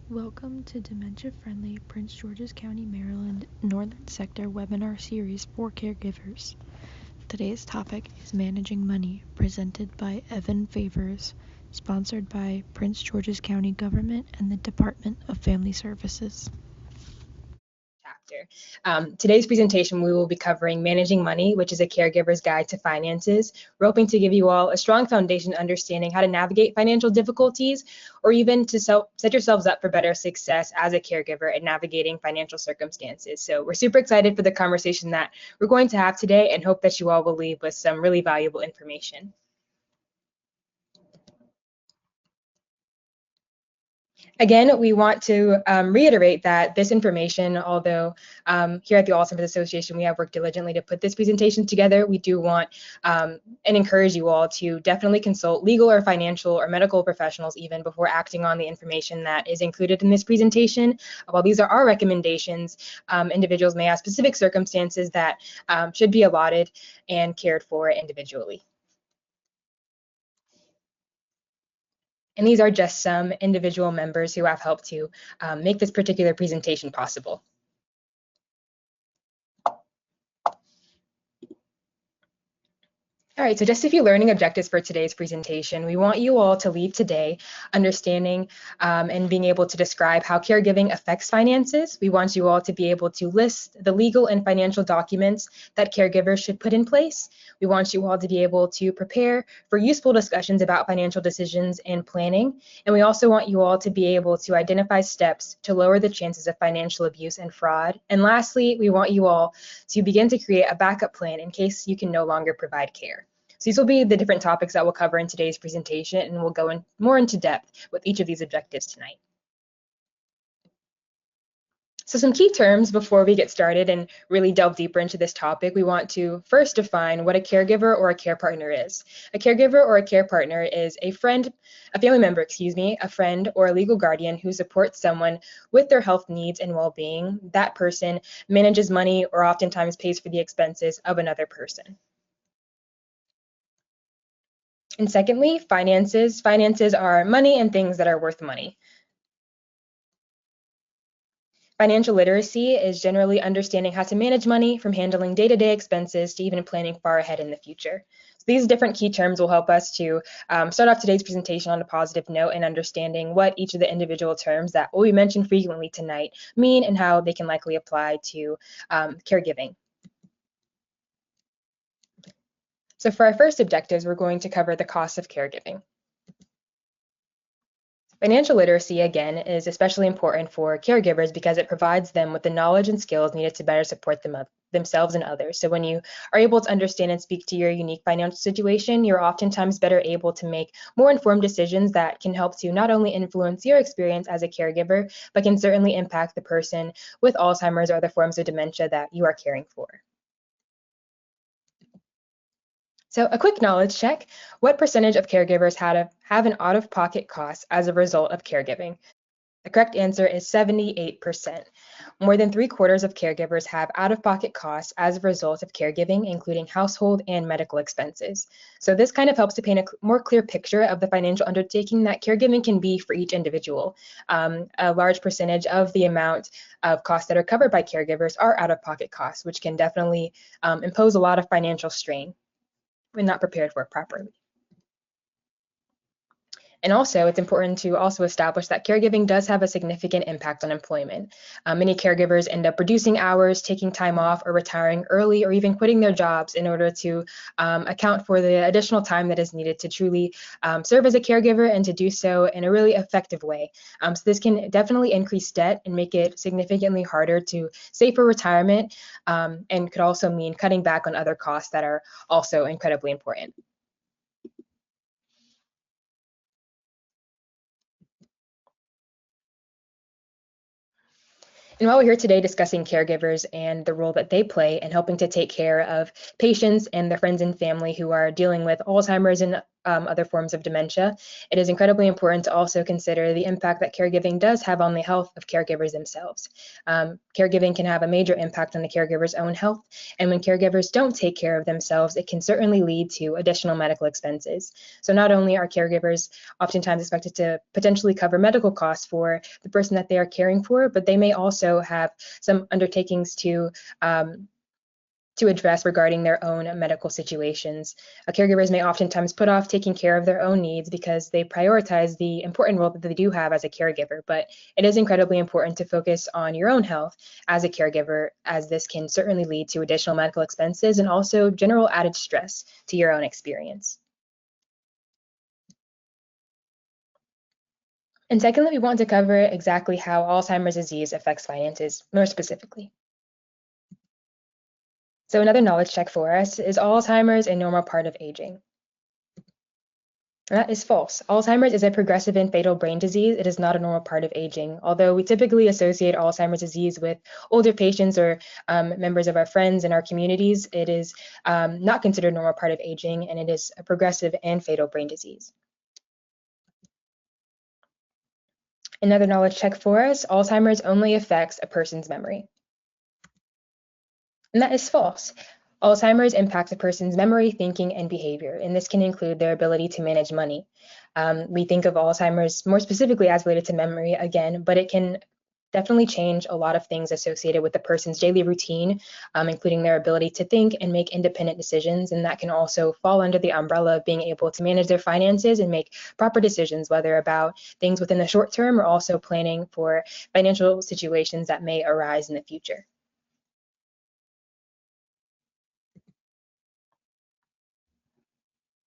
Welcome to Dementia-Friendly Prince George's County, Maryland Northern Sector webinar series for caregivers. Today's topic is Managing Money, presented by Evan Favors, sponsored by Prince George's County Government and the Department of Family Services. Today's presentation, we will be covering Managing Money, which is a caregiver's guide to finances. We're hoping to give you all a strong foundation understanding how to navigate financial difficulties, or even to set yourselves up for better success as a caregiver in navigating financial circumstances. So we're super excited for the conversation that we're going to have today and hope that you all will leave with some really valuable information. Again, we want to reiterate that this information, although here at the Alzheimer's Association, we have worked diligently to put this presentation together, we do want and encourage you all to definitely consult legal or financial or medical professionals even before acting on the information that is included in this presentation. While these are our recommendations, individuals may have specific circumstances that should be allotted and cared for individually. And these are just some individual members who have helped to make this particular presentation possible. All right, so just a few learning objectives for today's presentation. We want you all to leave today understanding and being able to describe how caregiving affects finances. We want you all to be able to list the legal and financial documents that caregivers should put in place. We want you all to be able to prepare for useful discussions about financial decisions and planning. And we also want you all to be able to identify steps to lower the chances of financial abuse and fraud. And lastly, we want you all to begin to create a backup plan in case you can no longer provide care. So these will be the different topics that we'll cover in today's presentation, and we'll go more into depth with each of these objectives tonight. So some key terms before we get started and really delve deeper into this topic, we want to first define what a caregiver or a care partner is. A caregiver or a care partner is a family member, a friend or a legal guardian who supports someone with their health needs and well-being. That person manages money or oftentimes pays for the expenses of another person. And secondly, finances. Finances are money and things that are worth money. Financial literacy is generally understanding how to manage money, from handling day-to-day expenses to even planning far ahead in the future. So these different key terms will help us to start off today's presentation on a positive note and understanding what each of the individual terms that will be mentioned frequently tonight mean and how they can likely apply to caregiving. So for our first objectives, we're going to cover the cost of caregiving. Financial literacy, again, is especially important for caregivers because it provides them with the knowledge and skills needed to better support themselves and others. So when you are able to understand and speak to your unique financial situation, you're oftentimes better able to make more informed decisions that can help to not only influence your experience as a caregiver, but can certainly impact the person with Alzheimer's or other forms of dementia that you are caring for. So a quick knowledge check. What percentage of caregivers have an out-of-pocket cost as a result of caregiving? The correct answer is 78%. More than 3/4 of caregivers have out-of-pocket costs as a result of caregiving, including household and medical expenses. So this kind of helps to paint a more clear picture of the financial undertaking that caregiving can be for each individual. A large percentage of the amount of costs that are covered by caregivers are out-of-pocket costs, which can definitely impose a lot of financial strain when not prepared for it properly. And also, it's important to also establish that caregiving does have a significant impact on employment. Many caregivers end up reducing hours, taking time off, or retiring early, or even quitting their jobs in order to account for the additional time that is needed to truly serve as a caregiver and to do so in a really effective way. So this can definitely increase debt and make it significantly harder to save for retirement, and could also mean cutting back on other costs that are also incredibly important. And while we're here today discussing caregivers and the role that they play in helping to take care of patients and their friends and family who are dealing with Alzheimer's and other forms of dementia, it is incredibly important to also consider the impact that caregiving does have on the health of caregivers themselves. Caregiving can have a major impact on the caregiver's own health, and when caregivers don't take care of themselves, it can certainly lead to additional medical expenses. So not only are caregivers oftentimes expected to potentially cover medical costs for the person that they are caring for, but they may also have some undertakings to address regarding their own medical situations. Caregivers may oftentimes put off taking care of their own needs because they prioritize the important role that they do have as a caregiver, but it is incredibly important to focus on your own health as a caregiver, as this can certainly lead to additional medical expenses and also general added stress to your own experience. And secondly, we want to cover exactly how Alzheimer's disease affects finances more specifically. So another knowledge check for us, is Alzheimer's a normal part of aging? That is false. Alzheimer's is a progressive and fatal brain disease. It is not a normal part of aging. Although we typically associate Alzheimer's disease with older patients or members of our friends in our communities, it is not considered a normal part of aging, and it is a progressive and fatal brain disease. Another knowledge check for us, Alzheimer's only affects a person's memory. And that is false. Alzheimer's impacts a person's memory, thinking, and behavior, and this can include their ability to manage money. We think of Alzheimer's more specifically as related to memory again, but it can definitely change a lot of things associated with the person's daily routine, including their ability to think and make independent decisions. And that can also fall under the umbrella of being able to manage their finances and make proper decisions, whether about things within the short term or also planning for financial situations that may arise in the future.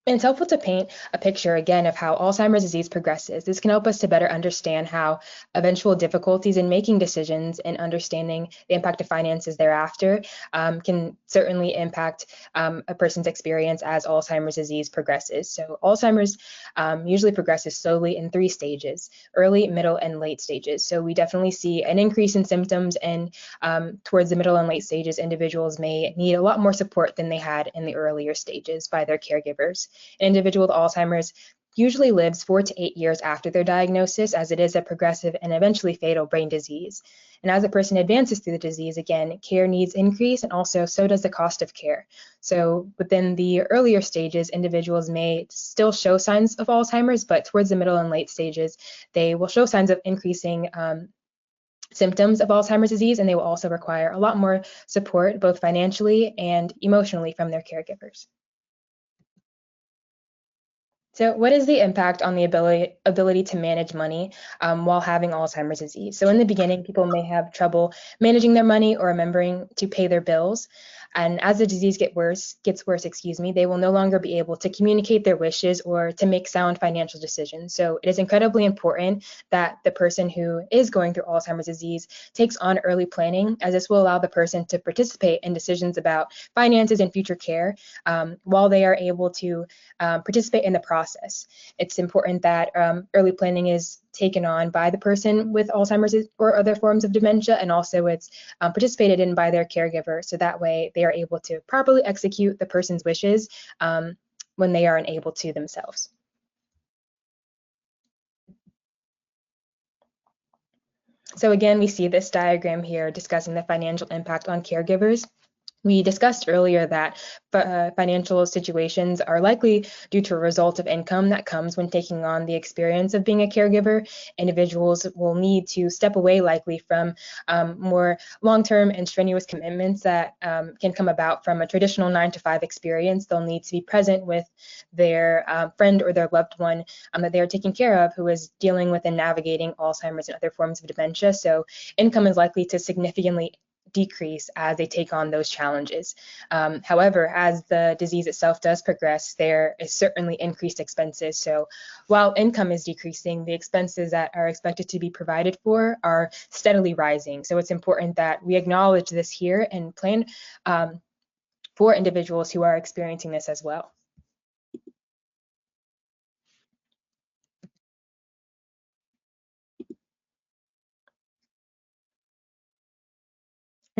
And it's helpful to paint a picture again of how Alzheimer's disease progresses. This can help us to better understand how eventual difficulties in making decisions and understanding the impact of finances thereafter can certainly impact a person's experience as Alzheimer's disease progresses. So Alzheimer's usually progresses slowly in 3 stages: early, middle, and late stages. So we definitely see an increase in symptoms, and towards the middle and late stages, individuals may need a lot more support than they had in the earlier stages by their caregivers. An individual with Alzheimer's usually lives 4 to 8 years after their diagnosis, as it is a progressive and eventually fatal brain disease. And as a person advances through the disease, again, care needs increase, and also so does the cost of care. So within the earlier stages, individuals may still show signs of Alzheimer's, but towards the middle and late stages, they will show signs of increasing symptoms of Alzheimer's disease, and they will also require a lot more support, both financially and emotionally, from their caregivers. So what is the impact on the ability to manage money while having Alzheimer's disease? So in the beginning, people may have trouble managing their money or remembering to pay their bills. And as the disease gets worse, they will no longer be able to communicate their wishes or to make sound financial decisions. So it is incredibly important that the person who is going through Alzheimer's disease takes on early planning, as this will allow the person to participate in decisions about finances and future care while they are able to participate in the process. It's important that early planning is taken on by the person with Alzheimer's or other forms of dementia, and also it's participated in by their caregiver, so that way they are able to properly execute the person's wishes when they are unable to themselves. So again, we see this diagram here discussing the financial impact on caregivers. We discussed earlier that financial situations are likely due to a result of income that comes when taking on the experience of being a caregiver. Individuals will need to step away likely from more long-term and strenuous commitments that can come about from a traditional 9-to-5 experience. They'll need to be present with their friend or their loved one that they are taking care of, who is dealing with and navigating Alzheimer's and other forms of dementia. So income is likely to significantly decrease as they take on those challenges. However, as the disease itself does progress, there is certainly increased expenses. So while income is decreasing, the expenses that are expected to be provided for are steadily rising. So it's important that we acknowledge this here and plan for individuals who are experiencing this as well.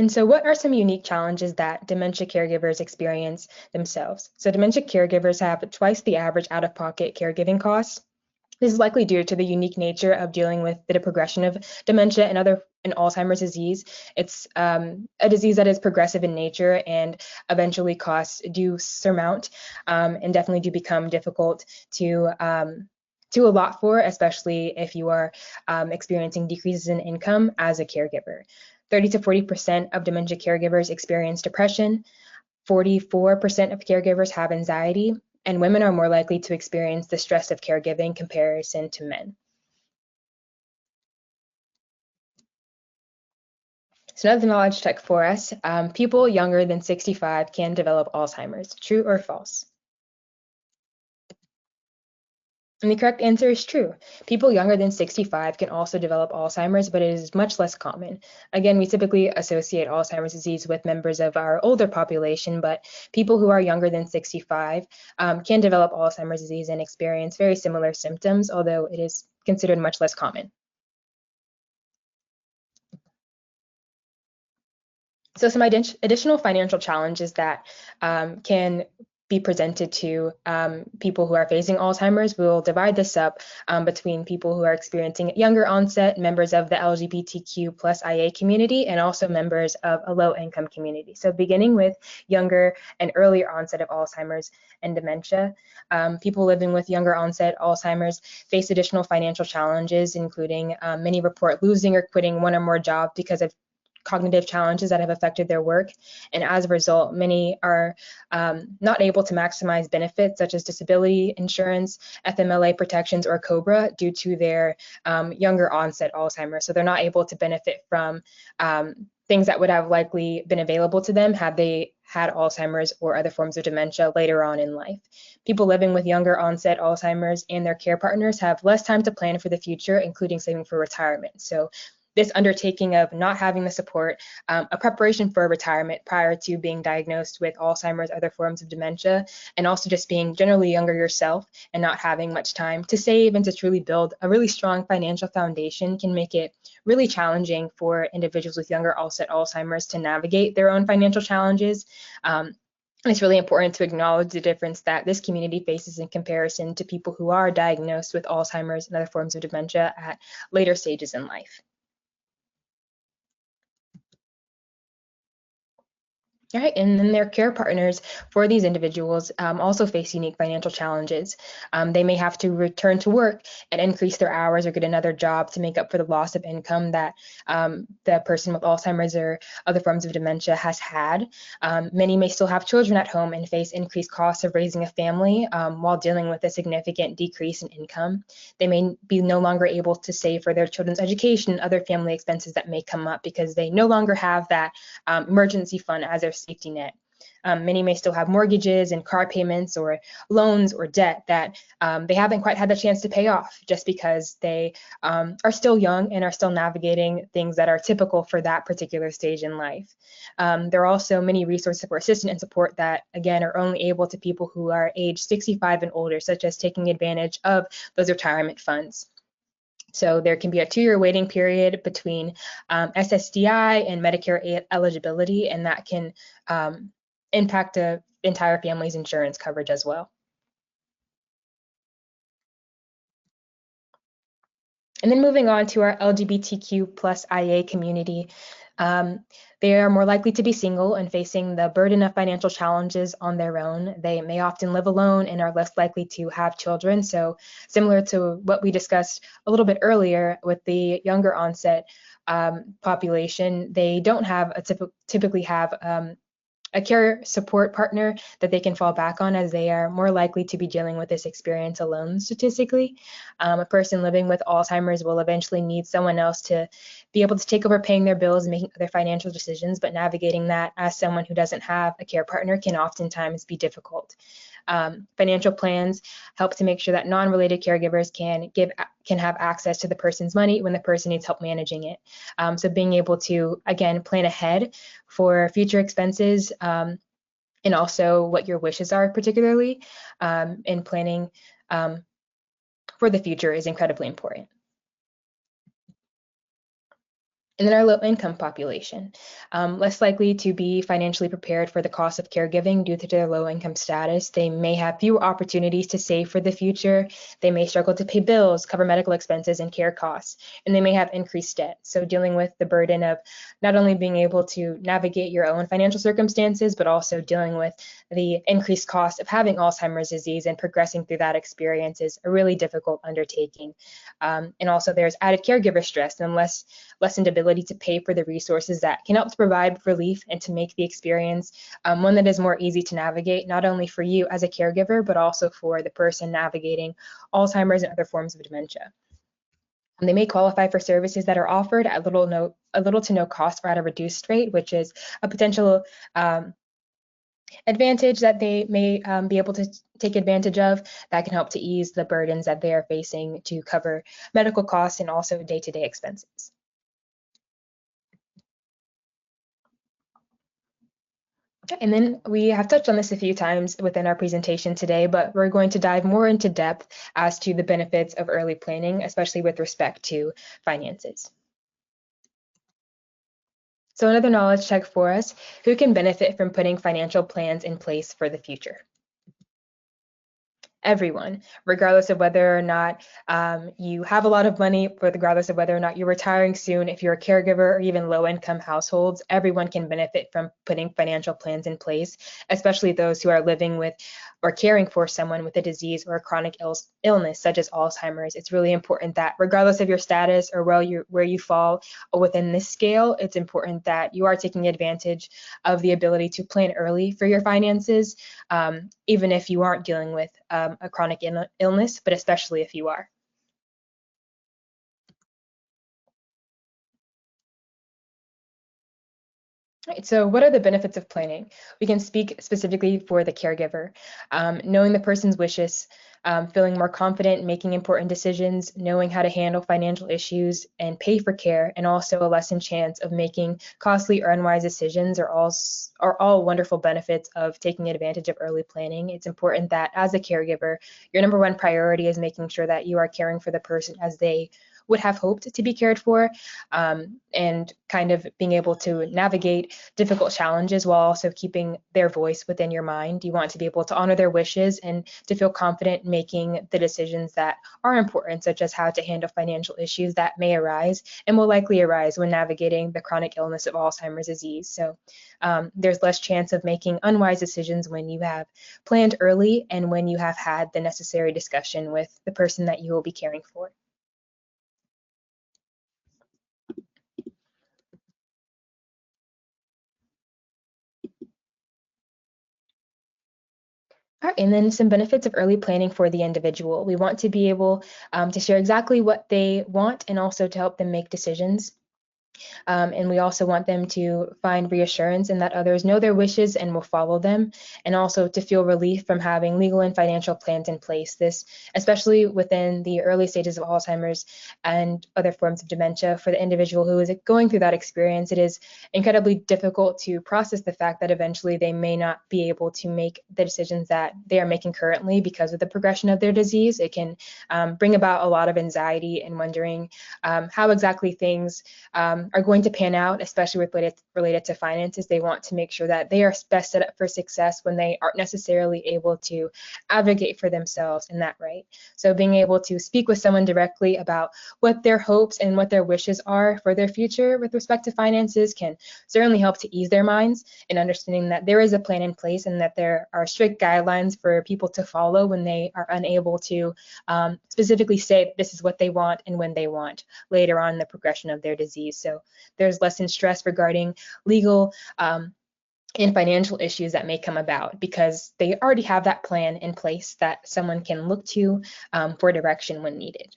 And so what are some unique challenges that dementia caregivers experience themselves? So dementia caregivers have twice the average out-of-pocket caregiving costs. This is likely due to the unique nature of dealing with the progression of dementia and Alzheimer's disease. It's a disease that is progressive in nature, and eventually costs do surmount and definitely do become difficult to allot for, especially if you are experiencing decreases in income as a caregiver. 30 to 40% of dementia caregivers experience depression. 44% of caregivers have anxiety, and women are more likely to experience the stress of caregiving in comparison to men. So another knowledge check for us. People younger than 65 can develop Alzheimer's. True or false? And the correct answer is true. People younger than 65 can also develop Alzheimer's, but it is much less common. Again, we typically associate Alzheimer's disease with members of our older population, but people who are younger than 65 can develop Alzheimer's disease and experience very similar symptoms, although it is considered much less common. So some additional financial challenges that can be presented to people who are facing Alzheimer's. We'll divide this up between people who are experiencing younger onset, members of the LGBTQ plus IA community, and also members of a low income community. So beginning with younger and earlier onset of Alzheimer's and dementia, people living with younger onset Alzheimer's face additional financial challenges, including many report losing or quitting one or more jobs because of cognitive challenges that have affected their work. And as a result, many are not able to maximize benefits such as disability insurance, FMLA protections, or COBRA due to their younger onset Alzheimer's. So they're not able to benefit from things that would have likely been available to them had they had Alzheimer's or other forms of dementia later on in life. People living with younger onset Alzheimer's and their care partners have less time to plan for the future, including saving for retirement. So this undertaking of not having the support, a preparation for retirement prior to being diagnosed with Alzheimer's, other forms of dementia, and also just being generally younger yourself and not having much time to save and to truly build a really strong financial foundation can make it really challenging for individuals with younger onset Alzheimer's to navigate their own financial challenges. It's really important to acknowledge the difference that this community faces in comparison to people who are diagnosed with Alzheimer's and other forms of dementia at later stages in life. All right, and then their care partners for these individuals also face unique financial challenges. They may have to return to work and increase their hours or get another job to make up for the loss of income that the person with Alzheimer's or other forms of dementia has had. Many may still have children at home and face increased costs of raising a family while dealing with a significant decrease in income. They may be no longer able to save for their children's education and other family expenses that may come up because they no longer have that emergency fund as their safety net. Many may still have mortgages and car payments or loans or debt that they haven't quite had the chance to pay off just because they are still young and are still navigating things that are typical for that particular stage in life. There are also many resources for assistance and support that, again, are only able to people who are age 65 and older, such as taking advantage of those retirement funds. So there can be a 2-year waiting period between SSDI and Medicare eligibility, and that can impact the entire family's insurance coverage as well. And then moving on to our LGBTQ plus IA community, they are more likely to be single and facing the burden of financial challenges on their own. They may often live alone and are less likely to have children. So similar to what we discussed a little bit earlier with the younger onset population, they don't have typically have a care support partner that they can fall back on, as they are more likely to be dealing with this experience alone statistically. A person living with Alzheimer's will eventually need someone else to be able to take over paying their bills and making other financial decisions, but navigating that as someone who doesn't have a care partner can oftentimes be difficult. Financial plans help to make sure that non-related caregivers can have access to the person's money when the person needs help managing it. So being able to, again, plan ahead for future expenses and also what your wishes are, particularly in planning for the future, is incredibly important. And then our low-income population, less likely to be financially prepared for the cost of caregiving due to their low-income status. They may have fewer opportunities to save for the future. They may struggle to pay bills, cover medical expenses, and care costs, and they may have increased debt. So dealing with the burden of not only being able to navigate your own financial circumstances, but also dealing with the increased cost of having Alzheimer's disease and progressing through that experience is a really difficult undertaking. And also there's added caregiver stress and lessened ability to pay for the resources that can help to provide relief and to make the experience one that is more easy to navigate, not only for you as a caregiver, but also for the person navigating Alzheimer's and other forms of dementia. They may qualify for services that are offered at little to no cost or at a reduced rate, which is a potential advantage that they may be able to take advantage of that can help to ease the burdens that they are facing to cover medical costs and also day-to-day expenses. And then we have touched on this a few times within our presentation today, but we're going to dive more into depth as to the benefits of early planning, especially with respect to finances. So another knowledge check for us, who can benefit from putting financial plans in place for the future? Everyone, regardless of whether or not you have a lot of money, regardless of whether or not you're retiring soon, if you're a caregiver or even low-income households, everyone can benefit from putting financial plans in place, especially those who are living with or caring for someone with a disease or a chronic illness such as Alzheimer's. It's really important that regardless of your status or where you fall within this scale, it's important that you are taking advantage of the ability to plan early for your finances, even if you aren't dealing with a chronic illness, but especially if you are. Right, so what are the benefits of planning? We can speak specifically for the caregiver. Knowing the person's wishes, feeling more confident in making important decisions, knowing how to handle financial issues and pay for care, and also a lessened chance of making costly or unwise decisions are all wonderful benefits of taking advantage of early planning. It's important that as a caregiver, your number one priority is making sure that you are caring for the person as they would have hoped to be cared for, and kind of being able to navigate difficult challenges while also keeping their voice within your mind. You want to be able to honor their wishes and to feel confident in making the decisions that are important, such as how to handle financial issues that may arise and will likely arise when navigating the chronic illness of Alzheimer's disease. So there's less chance of making unwise decisions when you have planned early and when you have had the necessary discussion with the person that you will be caring for. All right, and then some benefits of early planning for the individual. We want to be able to share exactly what they want and also to help them make decisions. And we also want them to find reassurance in that others know their wishes and will follow them, and also to feel relief from having legal and financial plans in place. This, especially within the early stages of Alzheimer's and other forms of dementia, for the individual who is going through that experience, it is incredibly difficult to process the fact that eventually they may not be able to make the decisions that they are making currently because of the progression of their disease. It can bring about a lot of anxiety and wondering how exactly things are going to pan out, especially related to finances. They want to make sure that they are best set up for success when they aren't necessarily able to advocate for themselves in that right. So being able to speak with someone directly about what their hopes and what their wishes are for their future with respect to finances can certainly help to ease their minds in understanding that there is a plan in place and that there are strict guidelines for people to follow when they are unable to specifically say this is what they want and when they want later on in the progression of their disease. So there's lessened stress regarding legal and financial issues that may come about because they already have that plan in place that someone can look to for direction when needed.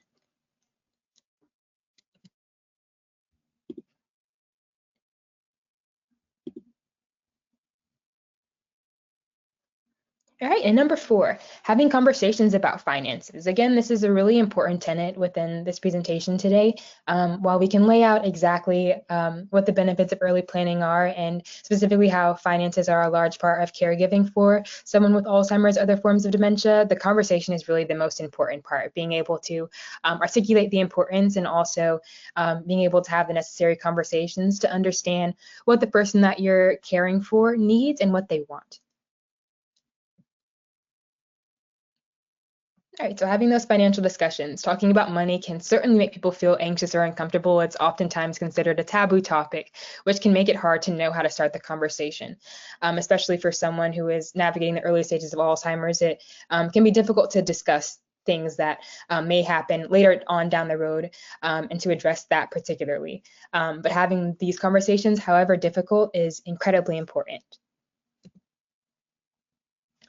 All right, and number 4, having conversations about finances. Again, this is a really important tenet within this presentation today. While we can lay out exactly what the benefits of early planning are, and specifically how finances are a large part of caregiving for someone with Alzheimer's, other forms of dementia, the conversation is really the most important part, being able to articulate the importance and also being able to have the necessary conversations to understand what the person that you're caring for needs and what they want. All right, so having those financial discussions, talking about money can certainly make people feel anxious or uncomfortable. It's oftentimes considered a taboo topic, which can make it hard to know how to start the conversation, especially for someone who is navigating the early stages of Alzheimer's. It can be difficult to discuss things that may happen later on down the road and to address that particularly. But having these conversations, however difficult, is incredibly important.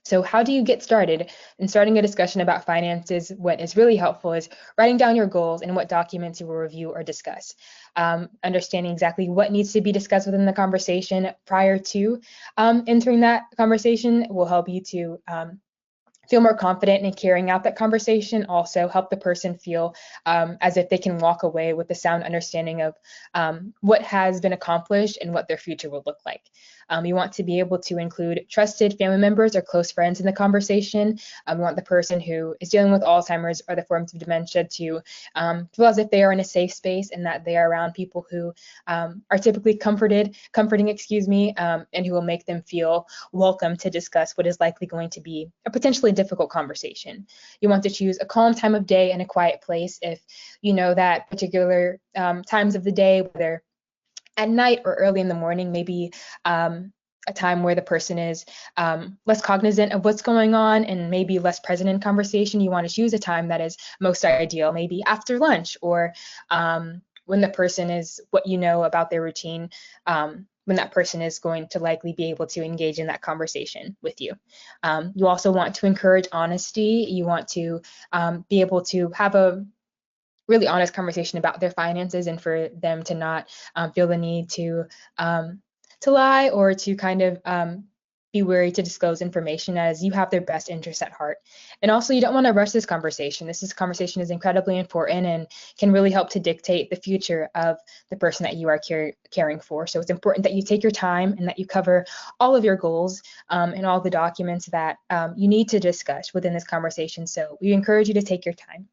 So how do you get started in starting a discussion about finances? What is really helpful is writing down your goals and what documents you will review or discuss. Understanding exactly what needs to be discussed within the conversation prior to entering that conversation will help you to feel more confident in carrying out that conversation, also help the person feel as if they can walk away with a sound understanding of what has been accomplished and what their future will look like. You want to be able to include trusted family members or close friends in the conversation. You want the person who is dealing with Alzheimer's or the forms of dementia to feel as if they are in a safe space and that they are around people who are typically comforting, and who will make them feel welcome to discuss what is likely going to be a potentially difficult conversation. You want to choose a calm time of day and a quiet place if you know that particular times of the day, whether at night or early in the morning, maybe a time where the person is less cognizant of what's going on and maybe less present in conversation. You want to choose a time that is most ideal, maybe after lunch or when the person is what you know about their routine, when that person is going to likely be able to engage in that conversation with you. You also want to encourage honesty. You want to be able to have a really honest conversation about their finances and for them to not feel the need to lie or to kind of be wary to disclose information, as you have their best interests at heart. And also, you don't want to rush this conversation. This conversation is incredibly important and can really help to dictate the future of the person that you are caring for. So it's important that you take your time and that you cover all of your goals and all the documents that you need to discuss within this conversation. So we encourage you to take your time.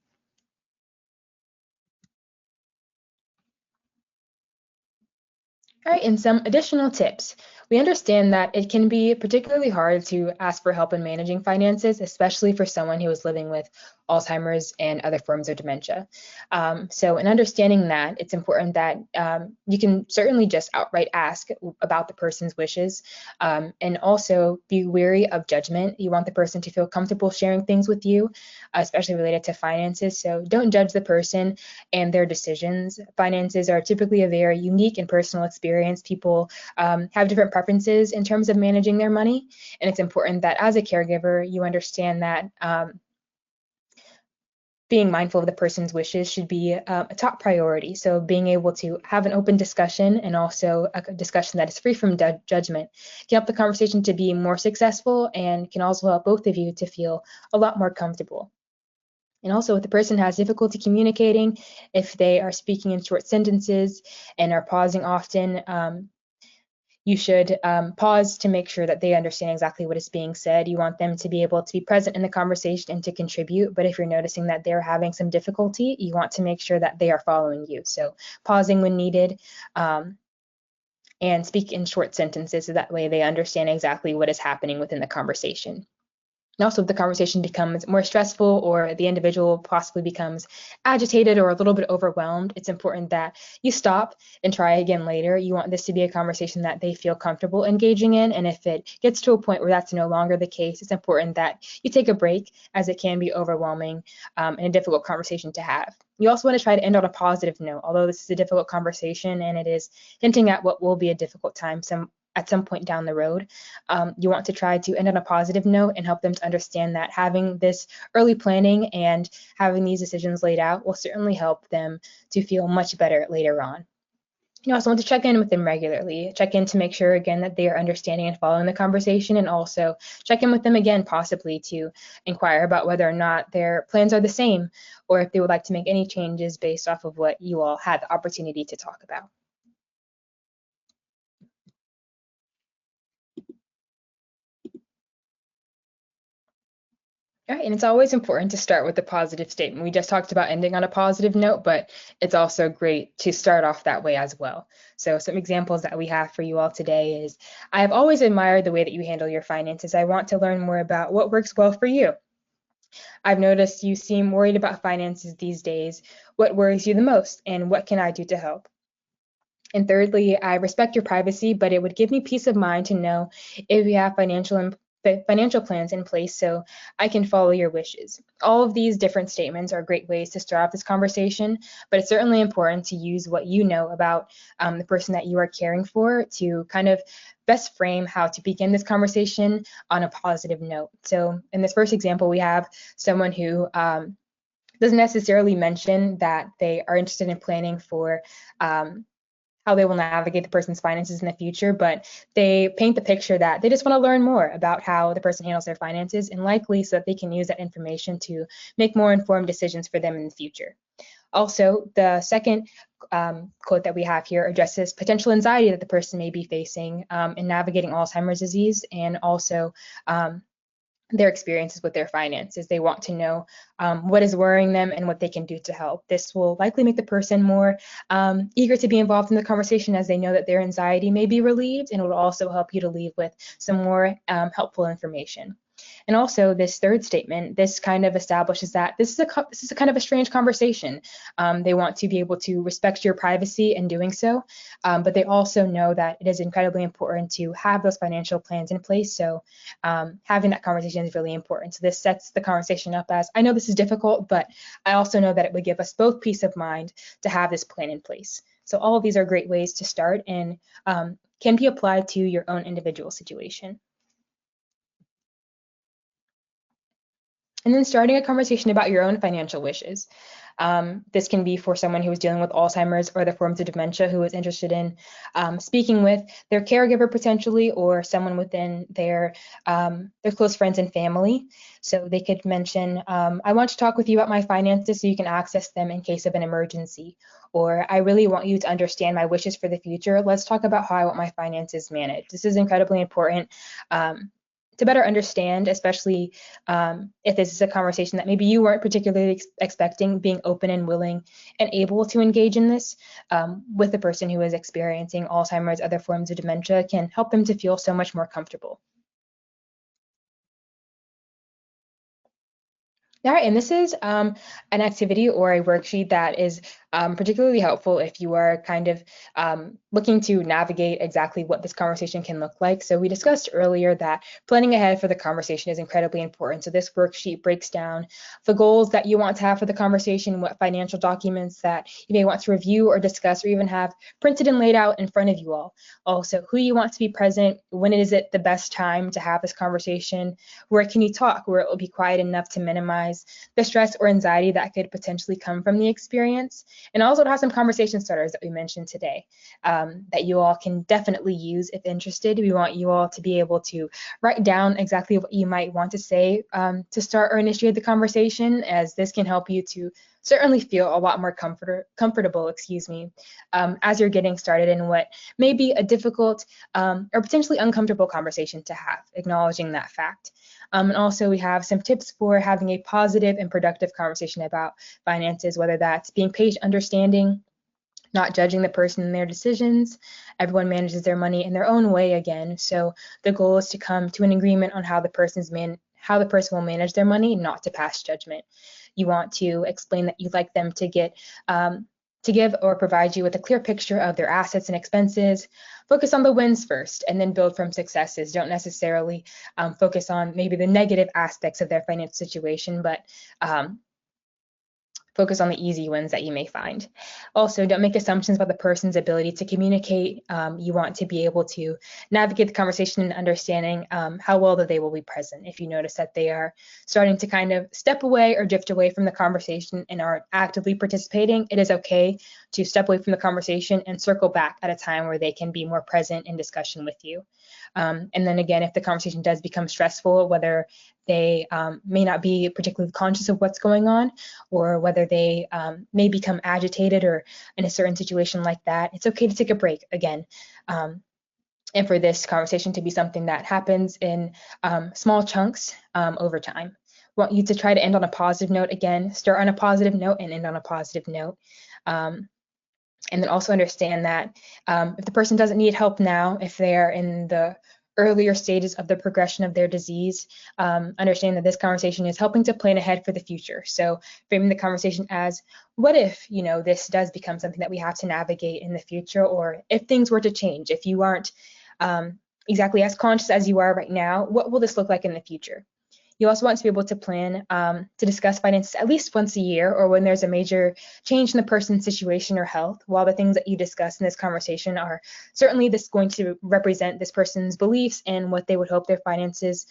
All right, and some additional tips. We understand that it can be particularly hard to ask for help in managing finances, especially for someone who is living with Alzheimer's and other forms of dementia. So in understanding that, it's important that you can certainly just outright ask about the person's wishes and also be wary of judgment. You want the person to feel comfortable sharing things with you, especially related to finances. So don't judge the person and their decisions. Finances are typically a very unique and personal experience. People have different preferences in terms of managing their money, and it's important that as a caregiver, you understand that being mindful of the person's wishes should be a top priority. So being able to have an open discussion and also a discussion that is free from judgment can help the conversation to be more successful and can also help both of you to feel a lot more comfortable. And also, if the person has difficulty communicating, if they are speaking in short sentences and are pausing often, you should pause to make sure that they understand exactly what is being said. You want them to be able to be present in the conversation and to contribute. But if you're noticing that they're having some difficulty, you want to make sure that they are following you. So pausing when needed and speak in short sentences so that way they understand exactly what is happening within the conversation. And also, if the conversation becomes more stressful or the individual possibly becomes agitated or a little bit overwhelmed, it's important that you stop and try again later. You want this to be a conversation that they feel comfortable engaging in. And if it gets to a point where that's no longer the case, it's important that you take a break, as it can be overwhelming and a difficult conversation to have. You also want to try to end on a positive note. Although this is a difficult conversation and it is hinting at what will be a difficult time at some point down the road, you want to try to end on a positive note and help them to understand that having this early planning and having these decisions laid out will certainly help them to feel much better later on. You also want to check in with them regularly. Check in to make sure, again, that they are understanding and following the conversation, and also check in with them again, possibly to inquire about whether or not their plans are the same, or if they would like to make any changes based off of what you all had the opportunity to talk about. All right, and it's always important to start with a positive statement. We just talked about ending on a positive note, but it's also great to start off that way as well. So some examples that we have for you all today is, I have always admired the way that you handle your finances. I want to learn more about what works well for you. I've noticed you seem worried about finances these days. What worries you the most, and what can I do to help? And thirdly, I respect your privacy, but it would give me peace of mind to know if you have financial plans in place so I can follow your wishes. All of these different statements are great ways to start off this conversation, but it's certainly important to use what you know about the person that you are caring for to kind of best frame how to begin this conversation on a positive note. So in this first example, we have someone who doesn't necessarily mention that they are interested in planning for how they will navigate the person's finances in the future, but they paint the picture that they just want to learn more about how the person handles their finances, and likely so that they can use that information to make more informed decisions for them in the future. Also, the second quote that we have here addresses potential anxiety that the person may be facing in navigating Alzheimer's disease, and also their experiences with their finances. They want to know what is worrying them and what they can do to help. This will likely make the person more eager to be involved in the conversation, as they know that their anxiety may be relieved, and it will also help you to leave with some more helpful information. And also, this third statement, this kind of establishes that this is a kind of a strange conversation. They want to be able to respect your privacy in doing so, but they also know that it is incredibly important to have those financial plans in place. So having that conversation is really important. So this sets the conversation up as, I know this is difficult, but I also know that it would give us both peace of mind to have this plan in place. So all of these are great ways to start, and can be applied to your own individual situation. And then starting a conversation about your own financial wishes. This can be for someone who is dealing with Alzheimer's or the forms of dementia who is interested in speaking with their caregiver potentially, or someone within their close friends and family. So they could mention, I want to talk with you about my finances so you can access them in case of an emergency. Or I really want you to understand my wishes for the future. Let's talk about how I want my finances managed. This is incredibly important. To better understand, especially if this is a conversation that maybe you weren't particularly expecting, being open and willing and able to engage in this with the person who is experiencing Alzheimer's, other forms of dementia, can help them to feel so much more comfortable. All right, and this is an activity or a worksheet that is particularly helpful if you are kind of looking to navigate exactly what this conversation can look like. So we discussed earlier that planning ahead for the conversation is incredibly important. So this worksheet breaks down the goals that you want to have for the conversation, what financial documents that you may want to review or discuss or even have printed and laid out in front of you all. Also, who you want to be present, when is it the best time to have this conversation, where can you talk, where it will be quiet enough to minimize the stress or anxiety that could potentially come from the experience. And also to have some conversation starters that we mentioned today that you all can definitely use if interested. We want you all to be able to write down exactly what you might want to say to start or initiate the conversation, as this can help you to certainly feel a lot more comfortable, as you're getting started in what may be a difficult or potentially uncomfortable conversation to have, acknowledging that fact. And also we have some tips for having a positive and productive conversation about finances, whether that's being patient, understanding, not judging the person and their decisions. Everyone manages their money in their own way again. So the goal is to come to an agreement on how the person will manage their money, not to pass judgment. You want to explain that you'd like them to give or provide you with a clear picture of their assets and expenses. Focus on the wins first and then build from successes. Don't necessarily focus on maybe the negative aspects of their financial situation, but Focus on the easy wins that you may find. Also, don't make assumptions about the person's ability to communicate. You want to be able to navigate the conversation and understanding how well that they will be present. If you notice that they are starting to kind of step away or drift away from the conversation and aren't actively participating, it is okay to step away from the conversation and circle back at a time where they can be more present in discussion with you. And then again, if the conversation does become stressful, whether they may not be particularly conscious of what's going on, or whether they may become agitated or in a certain situation like that, it's okay to take a break again. And for this conversation to be something that happens in small chunks over time. We want you to try to end on a positive note again, start on a positive note and end on a positive note. And then also understand that if the person doesn't need help now, if they're in the earlier stages of the progression of their disease, understand that this conversation is helping to plan ahead for the future. So framing the conversation as, what if, this does become something that we have to navigate in the future, or if things were to change, if you aren't exactly as conscious as you are right now, what will this look like in the future? You also want to be able to plan to discuss finances at least once a year, or when there's a major change in the person's situation or health. While the things that you discuss in this conversation are certainly going to represent this person's beliefs and what they would hope their finances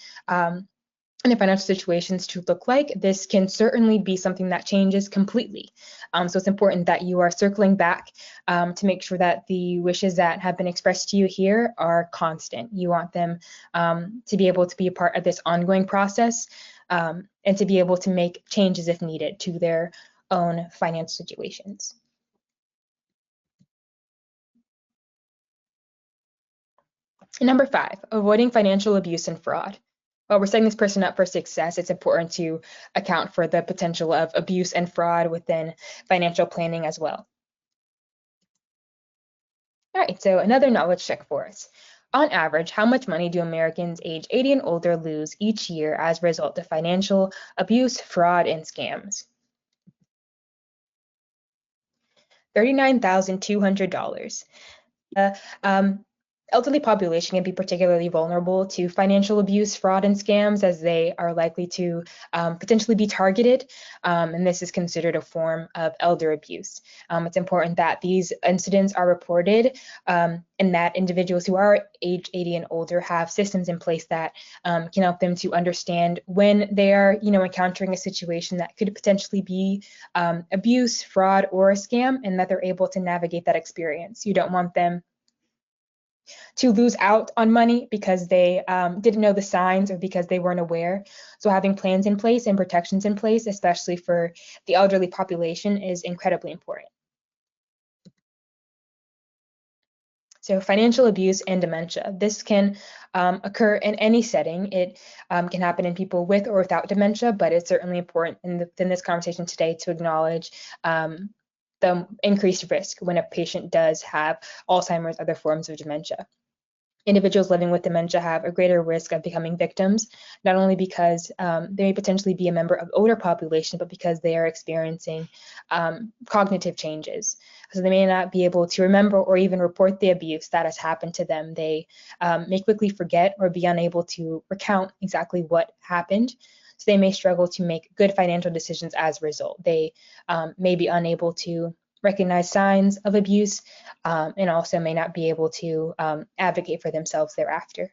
and their financial situations to look like, this can certainly be something that changes completely. So it's important that you are circling back to make sure that the wishes that have been expressed to you here are constant. You want them to be able to be a part of this ongoing process and to be able to make changes if needed to their own financial situations. And number 5, avoiding financial abuse and fraud. While we're setting this person up for success, it's important to account for the potential of abuse and fraud within financial planning as well. All right, so another knowledge check for us. On average, how much money do Americans age 80 and older lose each year as a result of financial abuse, fraud, and scams? $39,200. Elderly population can be particularly vulnerable to financial abuse, fraud, and scams, as they are likely to potentially be targeted, and this is considered a form of elder abuse. It's important that these incidents are reported and that individuals who are age 80 and older have systems in place that can help them to understand when they are, encountering a situation that could potentially be abuse, fraud, or a scam, and that they're able to navigate that experience. You don't want them to lose out on money because they didn't know the signs or because they weren't aware. So having plans in place and protections in place, especially for the elderly population, is incredibly important. So financial abuse and dementia. This can occur in any setting. It can happen in people with or without dementia, but it's certainly important in this conversation today to acknowledge the increased risk when a patient does have Alzheimer's or other forms of dementia. Individuals living with dementia have a greater risk of becoming victims, not only because they may potentially be a member of older population, but because they are experiencing cognitive changes. So they may not be able to remember or even report the abuse that has happened to them. They may quickly forget or be unable to recount exactly what happened. So they may struggle to make good financial decisions as a result. They may be unable to recognize signs of abuse and also may not be able to advocate for themselves thereafter.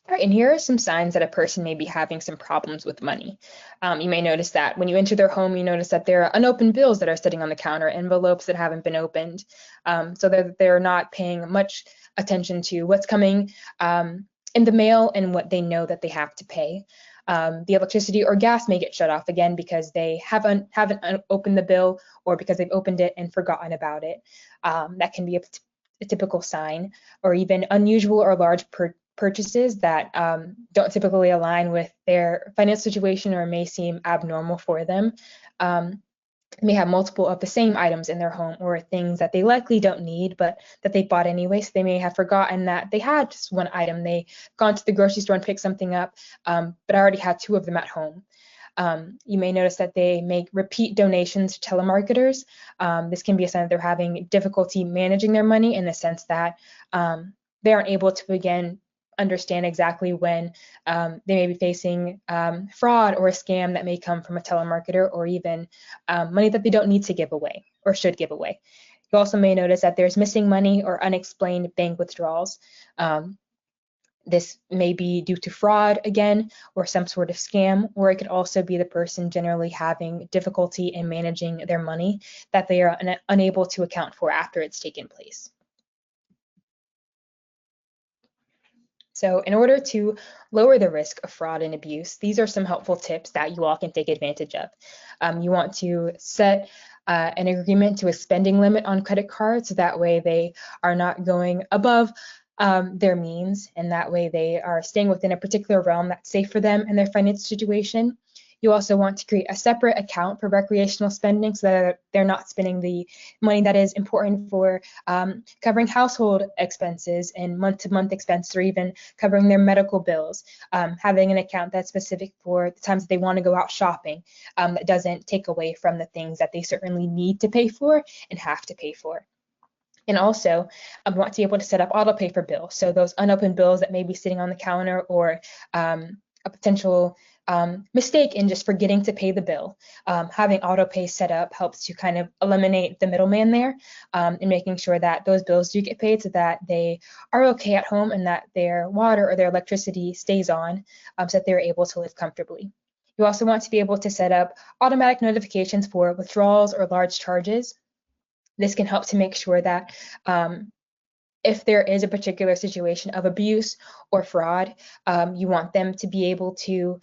All right, and here are some signs that a person may be having some problems with money. You may notice that when you enter their home, you notice that there are unopened bills that are sitting on the counter, envelopes that haven't been opened, so that they're not paying much attention to what's coming in the mail and what they know that they have to pay. The electricity or gas may get shut off again because they haven't opened the bill or because they've opened it and forgotten about it. That can be a typical sign, or even unusual or large purchases that don't typically align with their financial situation or may seem abnormal for them. May have multiple of the same items in their home, or things that they likely don't need but that they bought anyway. So they may have forgotten that they had just one item. They've gone to the grocery store and picked something up, but I already had 2 of them at home. You may notice that they make repeat donations to telemarketers. This can be a sign that they're having difficulty managing their money, in the sense that they aren't able to, again, understand exactly when they may be facing fraud or a scam that may come from a telemarketer, or even money that they don't need to give away or should give away. You also may notice that there's missing money or unexplained bank withdrawals. This may be due to fraud again, or some sort of scam, or it could also be the person generally having difficulty in managing their money that they are unable to account for after it's taken place. So in order to lower the risk of fraud and abuse, these are some helpful tips that you all can take advantage of. You want to set an agreement to a spending limit on credit cards, so that way they are not going above their means, and that way they are staying within a particular realm that's safe for them and their financial situation. You also want to create a separate account for recreational spending, so that they're not spending the money that is important for covering household expenses and month-to-month expenses, or even covering their medical bills. Having an account that's specific for the times that they want to go out shopping, that doesn't take away from the things that they certainly need to pay for and have to pay for. And also, I want to be able to set up auto pay for bills. So those unopened bills that may be sitting on the counter, or a potential mistake in just forgetting to pay the bill. Having auto pay set up helps to kind of eliminate the middleman there, and making sure that those bills do get paid, so that they are okay at home and that their water or their electricity stays on, so that they're able to live comfortably. You also want to be able to set up automatic notifications for withdrawals or large charges. This can help to make sure that if there is a particular situation of abuse or fraud, you want them to be able to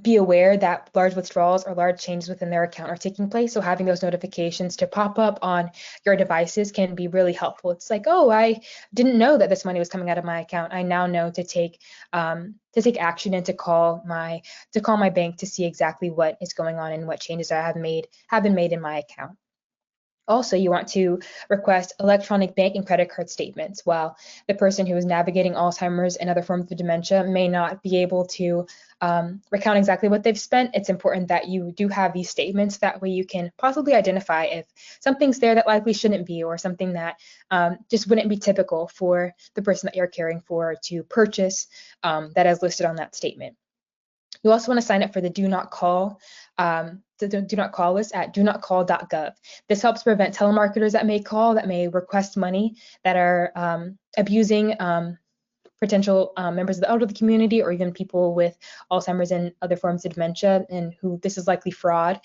be aware that large withdrawals or large changes within their account are taking place. So having those notifications to pop up on your devices can be really helpful. It's like, oh, I didn't know that this money was coming out of my account. I now know to take action and to call my bank to see exactly what is going on and what changes have been made in my account. Also, you want to request electronic bank and credit card statements. While the person who is navigating Alzheimer's and other forms of dementia may not be able to recount exactly what they've spent, it's important that you do have these statements. That way you can possibly identify if something's there that likely shouldn't be, or something that just wouldn't be typical for the person that you're caring for to purchase, that is listed on that statement. You also want to sign up for the Do Not Call list at donotcall.gov. This helps prevent telemarketers that may request money, that are abusing potential members of the elderly community, or even people with Alzheimer's and other forms of dementia, and who this is likely fraud.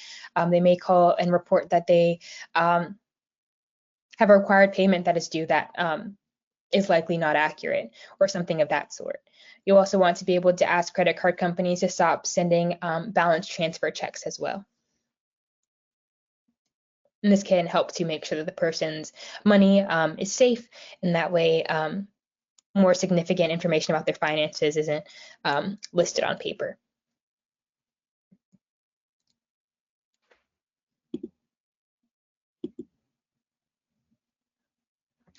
They may call and report that they have a required payment that is due that is likely not accurate, or something of that sort. You also want to be able to ask credit card companies to stop sending balance transfer checks as well. And this can help to make sure that the person's money is safe, and that way more significant information about their finances isn't listed on paper.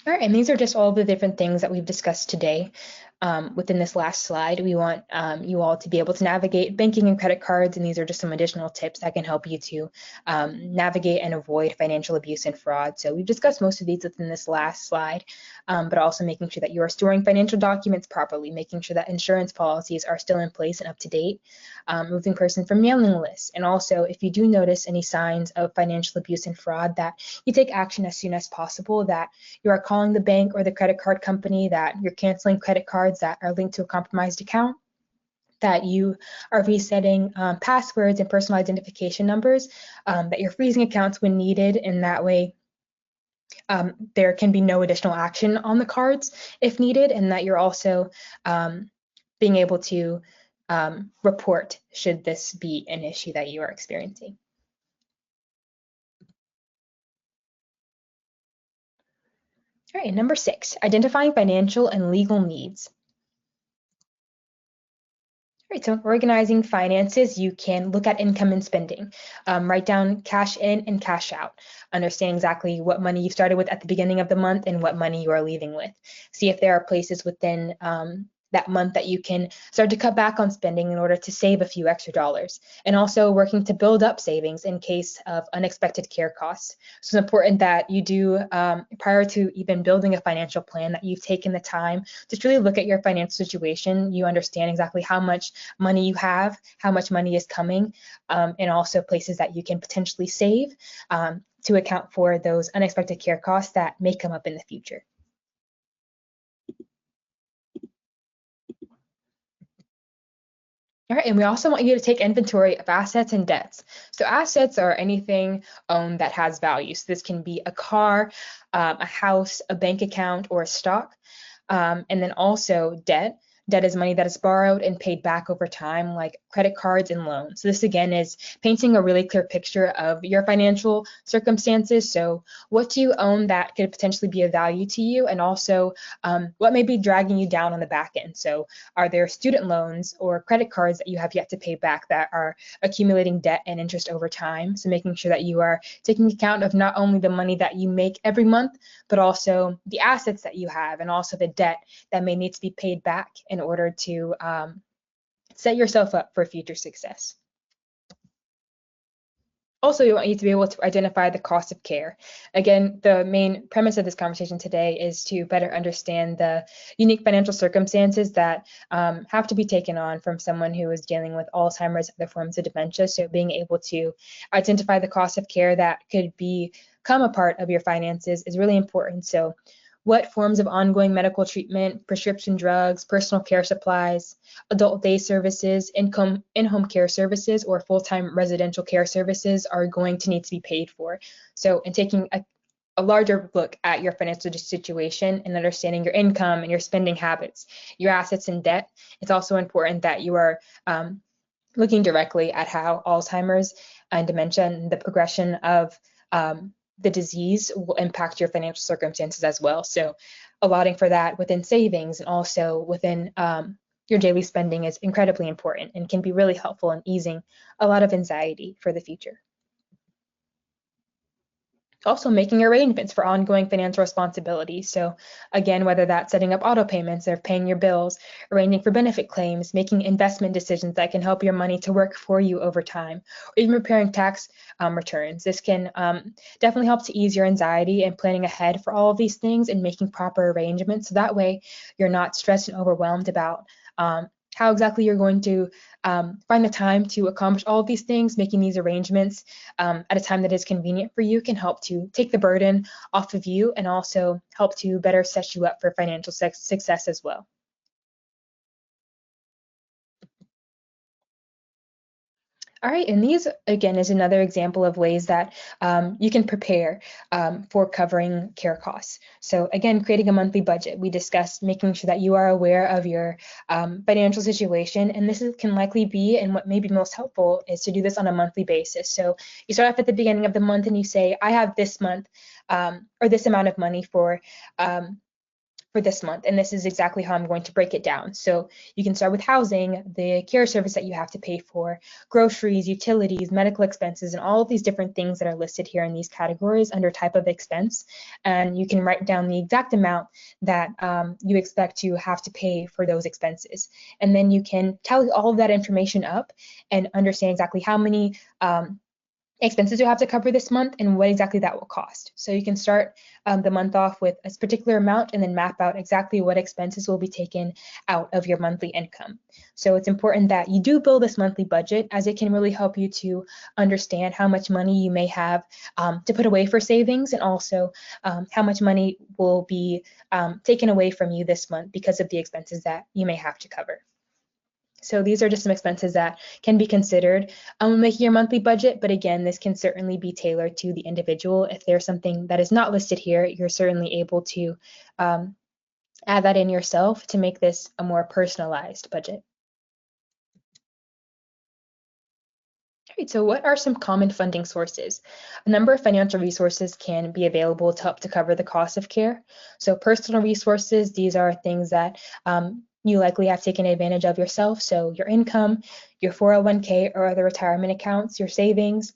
All right, and these are just all the different things that we've discussed today. Within this last slide, we want you all to be able to navigate banking and credit cards, and these are just some additional tips that can help you to navigate and avoid financial abuse and fraud. So we've discussed most of these within this last slide, but also making sure that you are storing financial documents properly, making sure that insurance policies are still in place and up to date, removing person from mailing lists, and also if you do notice any signs of financial abuse and fraud, that you take action as soon as possible, that you are calling the bank or the credit card company, that you're canceling credit cards that are linked to a compromised account, that you are resetting passwords and personal identification numbers, that you're freezing accounts when needed, and that way there can be no additional action on the cards if needed, and that you're also being able to report should this be an issue that you are experiencing. All right, number 6, identifying financial and legal needs. All right, so in organizing finances, you can look at income and spending. Write down cash in and cash out. Understand exactly what money you started with at the beginning of the month and what money you are leaving with. See if there are places within that month that you can start to cut back on spending in order to save a few extra dollars, and also working to build up savings in case of unexpected care costs. So it's important that you do, prior to even building a financial plan, that you've taken the time to truly look at your financial situation. You understand exactly how much money you have, how much money is coming, and also places that you can potentially save to account for those unexpected care costs that may come up in the future. All right, and we also want you to take inventory of assets and debts. So assets are anything owned that has value. So this can be a car, a house, a bank account, or a stock. And then also debt. Debt is money that is borrowed and paid back over time, like credit cards and loans. So this again is painting a really clear picture of your financial circumstances. So what do you own that could potentially be of value to you, and also what may be dragging you down on the back end? So are there student loans or credit cards that you have yet to pay back that are accumulating debt and interest over time? So making sure that you are taking account of not only the money that you make every month, but also the assets that you have, and also the debt that may need to be paid back in order to set yourself up for future success. Also, we want you to be able to identify the cost of care. Again, the main premise of this conversation today is to better understand the unique financial circumstances that have to be taken on from someone who is dealing with Alzheimer's and other forms of dementia. So being able to identify the cost of care that could become a part of your finances is really important. So what forms of ongoing medical treatment, prescription drugs, personal care supplies, adult day services, in-home care services, or full-time residential care services are going to need to be paid for. So in taking a larger look at your financial situation and understanding your income and your spending habits, your assets and debt, it's also important that you are looking directly at how Alzheimer's and dementia and the progression of the disease will impact your financial circumstances as well. So allotting for that within savings and also within your daily spending is incredibly important and can be really helpful in easing a lot of anxiety for the future. Also making arrangements for ongoing financial responsibilities. So again, whether that's setting up auto payments or paying your bills, arranging for benefit claims, making investment decisions that can help your money to work for you over time, or even preparing tax returns. This can definitely help to ease your anxiety and planning ahead for all of these things and making proper arrangements. So that way you're not stressed and overwhelmed about how exactly you're going to find the time to accomplish all of these things. Making these arrangements at a time that is convenient for you can help to take the burden off of you and also help to better set you up for financial success as well. All right, and these again is another example of ways that you can prepare for covering care costs. So again, creating a monthly budget. We discussed making sure that you are aware of your financial situation, and can likely be, and what may be most helpful is to do this on a monthly basis. So you start off at the beginning of the month and you say, I have this month or this amount of money for this month, and this is exactly how I'm going to break it down. So you can start with housing, the care service that you have to pay for, groceries, utilities, medical expenses, and all of these different things that are listed here in these categories under type of expense. And you can write down the exact amount that you expect to have to pay for those expenses. And then you can tally all of that information up and understand exactly how many expenses you have to cover this month and what exactly that will cost. So you can start the month off with a particular amount and then map out exactly what expenses will be taken out of your monthly income. So it's important that you do build this monthly budget, as it can really help you to understand how much money you may have to put away for savings, and also how much money will be taken away from you this month because of the expenses that you may have to cover. So these are just some expenses that can be considered when making your monthly budget. But again, this can certainly be tailored to the individual. If there's something that is not listed here, you're certainly able to add that in yourself to make this a more personalized budget. All right, so what are some common funding sources? A number of financial resources can be available to help to cover the cost of care. So personal resources, these are things that you likely have taken advantage of yourself. So your income, your 401k or other retirement accounts, your savings,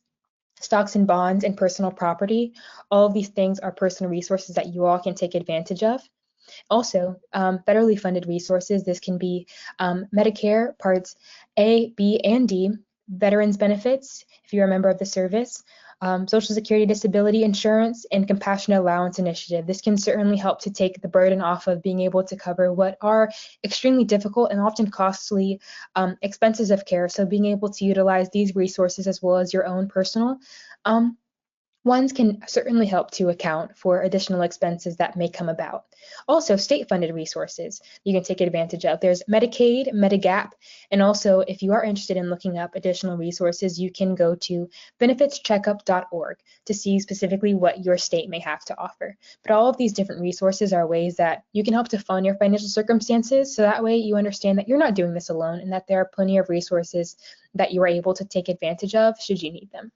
stocks and bonds, and personal property. All of these things are personal resources that you all can take advantage of. Also, federally funded resources. This can be Medicare Parts A, B, and D, veterans benefits, if you're a member of the service, Social Security disability insurance, and compassionate allowance initiative. This can certainly help to take the burden off of being able to cover what are extremely difficult and often costly expenses of care. So being able to utilize these resources as well as your own personal ones can certainly help to account for additional expenses that may come about. Also, state-funded resources you can take advantage of. There's Medicaid, Medigap, and also if you are interested in looking up additional resources, you can go to benefitscheckup.org to see specifically what your state may have to offer. But all of these different resources are ways that you can help to fund your financial circumstances, so that way you understand that you're not doing this alone and that there are plenty of resources that you are able to take advantage of should you need them.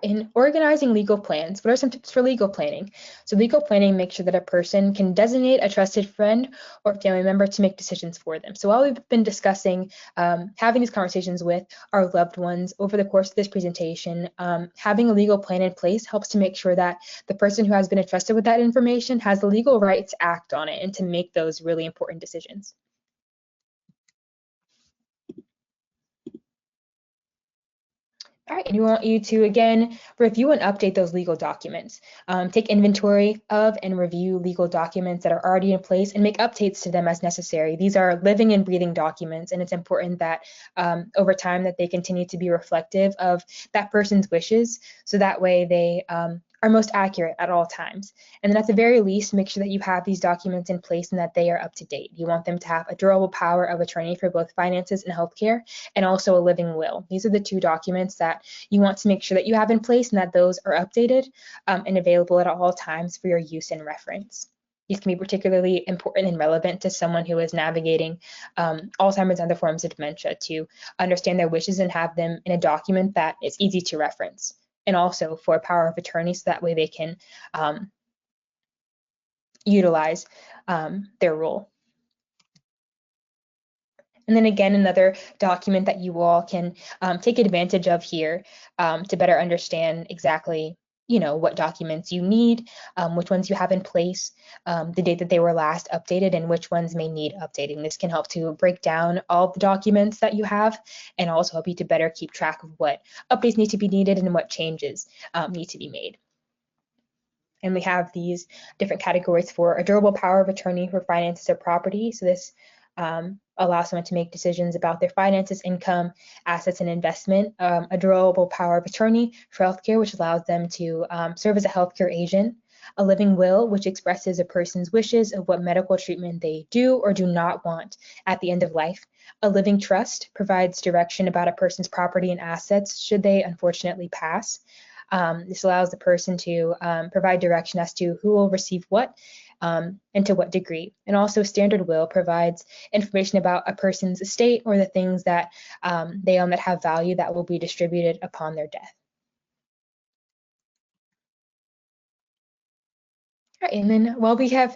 In organizing legal plans, what are some tips for legal planning? So legal planning makes sure that a person can designate a trusted friend or family member to make decisions for them. So while we've been discussing having these conversations with our loved ones over the course of this presentation, having a legal plan in place helps to make sure that the person who has been entrusted with that information has the legal right to act on it and to make those really important decisions. All right, and we want you to, again, review and update those legal documents. Take inventory of and review legal documents that are already in place and make updates to them as necessary. These are living and breathing documents, and it's important that over time that they continue to be reflective of that person's wishes, so that way they are most accurate at all times. And then at the very least, make sure that you have these documents in place and that they are up to date. You want them to have a durable power of attorney for both finances and healthcare, and also a living will. These are the two documents that you want to make sure that you have in place and that those are updated and available at all times for your use and reference. These can be particularly important and relevant to someone who is navigating Alzheimer's and other forms of dementia, to understand their wishes and have them in a document that is easy to reference. And also for power of attorney, so that way they can utilize their role. And then again, another document that you all can take advantage of here to better understand exactly, what documents you need, which ones you have in place, the date that they were last updated, and which ones may need updating. This can help to break down all the documents that you have and also help you to better keep track of what updates need to be needed and what changes need to be made. And we have these different categories for a durable power of attorney for finances or property. So this allows someone to make decisions about their finances, income, assets, and investment. A durable power of attorney for healthcare, which allows them to serve as a healthcare agent. A living will, which expresses a person's wishes of what medical treatment they do or do not want at the end of life. A living trust provides direction about a person's property and assets should they unfortunately pass. This allows the person to provide direction as to who will receive what and to what degree. And also standard will provides information about a person's estate or the things that they own that have value that will be distributed upon their death. All right, and then while we have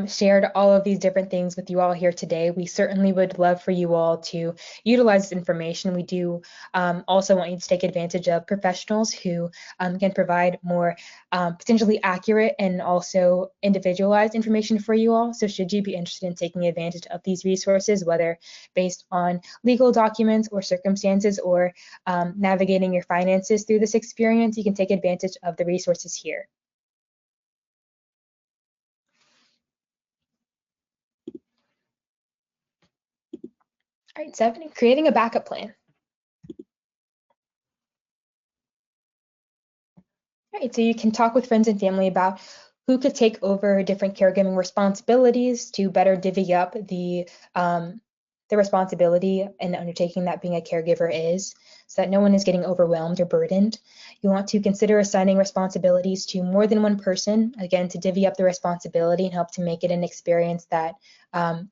shared all of these different things with you all here today, we certainly would love for you all to utilize this information. We do also want you to take advantage of professionals who can provide more potentially accurate and also individualized information for you all. So should you be interested in taking advantage of these resources, whether based on legal documents or circumstances or navigating your finances through this experience, you can take advantage of the resources here. All right, 7, creating a backup plan. All right, so you can talk with friends and family about who could take over different caregiving responsibilities to better divvy up the responsibility and undertaking that being a caregiver is, so that no one is getting overwhelmed or burdened. You want to consider assigning responsibilities to more than one person, again, to divvy up the responsibility and help to make it an experience that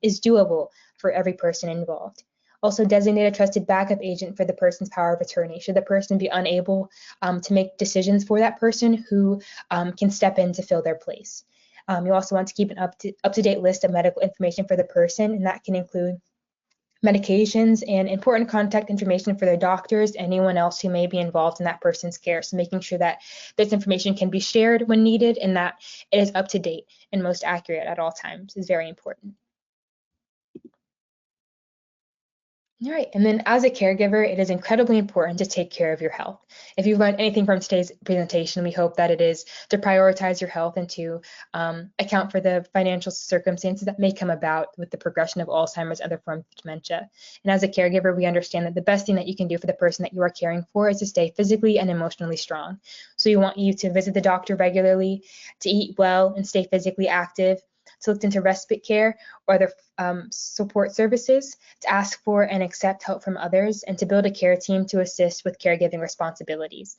is doable for every person involved. Also, designate a trusted backup agent for the person's power of attorney. Should the person be unable to make decisions for that person, who can step in to fill their place. You also want to keep an up-to-date list of medical information for the person, and that can include medications, and important contact information for their doctors, anyone else who may be involved in that person's care. So making sure that this information can be shared when needed and that it is up to date and most accurate at all times is very important. All right, and then as a caregiver, it is incredibly important to take care of your health. If you've learned anything from today's presentation, we hope that it is to prioritize your health and to account for the financial circumstances that may come about with the progression of Alzheimer's and other forms of dementia. And as a caregiver, we understand that the best thing that you can do for the person that you are caring for is to stay physically and emotionally strong. So we want you to visit the doctor regularly, to eat well and stay physically active, to look into respite care or other support services, to ask for and accept help from others, and to build a care team to assist with caregiving responsibilities.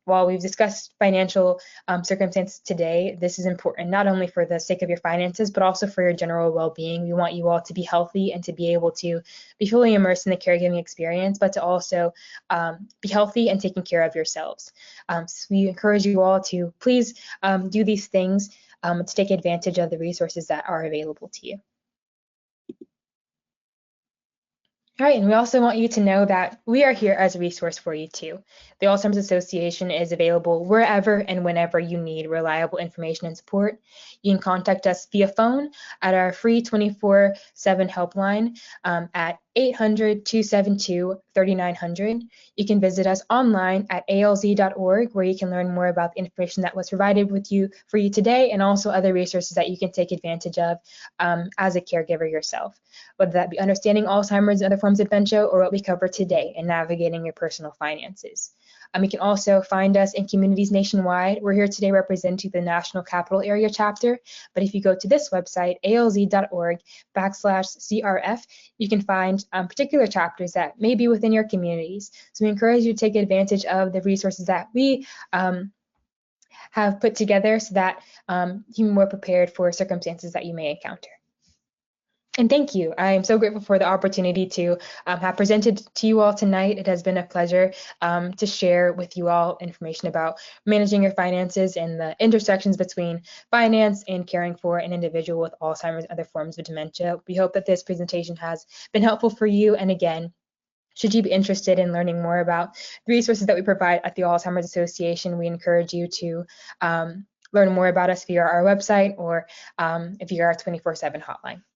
While we've discussed financial circumstances today, this is important not only for the sake of your finances, but also for your general well-being. We want you all to be healthy and to be able to be fully immersed in the caregiving experience, but to also be healthy and taking care of yourselves. So we encourage you all to please do these things to take advantage of the resources that are available to you. All right, and we also want you to know that we are here as a resource for you too. The Alzheimer's Association is available wherever and whenever you need reliable information and support. You can contact us via phone at our free 24/7 helpline at 800-272-3900. You can visit us online at alz.org, where you can learn more about the information that was provided for you today, and also other resources that you can take advantage of as a caregiver yourself, whether that be understanding Alzheimer's and other forms of dementia or what we cover today in navigating your personal finances. You can also find us in communities nationwide. We're here today representing the National Capital Area chapter, but if you go to this website, alz.org/CRF, you can find particular chapters that may be within your communities. So we encourage you to take advantage of the resources that we have put together so that you're more prepared for circumstances that you may encounter. And thank you. I am so grateful for the opportunity to have presented to you all tonight. It has been a pleasure to share with you all information about managing your finances and the intersections between finance and caring for an individual with Alzheimer's and other forms of dementia. We hope that this presentation has been helpful for you. And again, should you be interested in learning more about the resources that we provide at the Alzheimer's Association, we encourage you to learn more about us via our website or via our 24/7 hotline.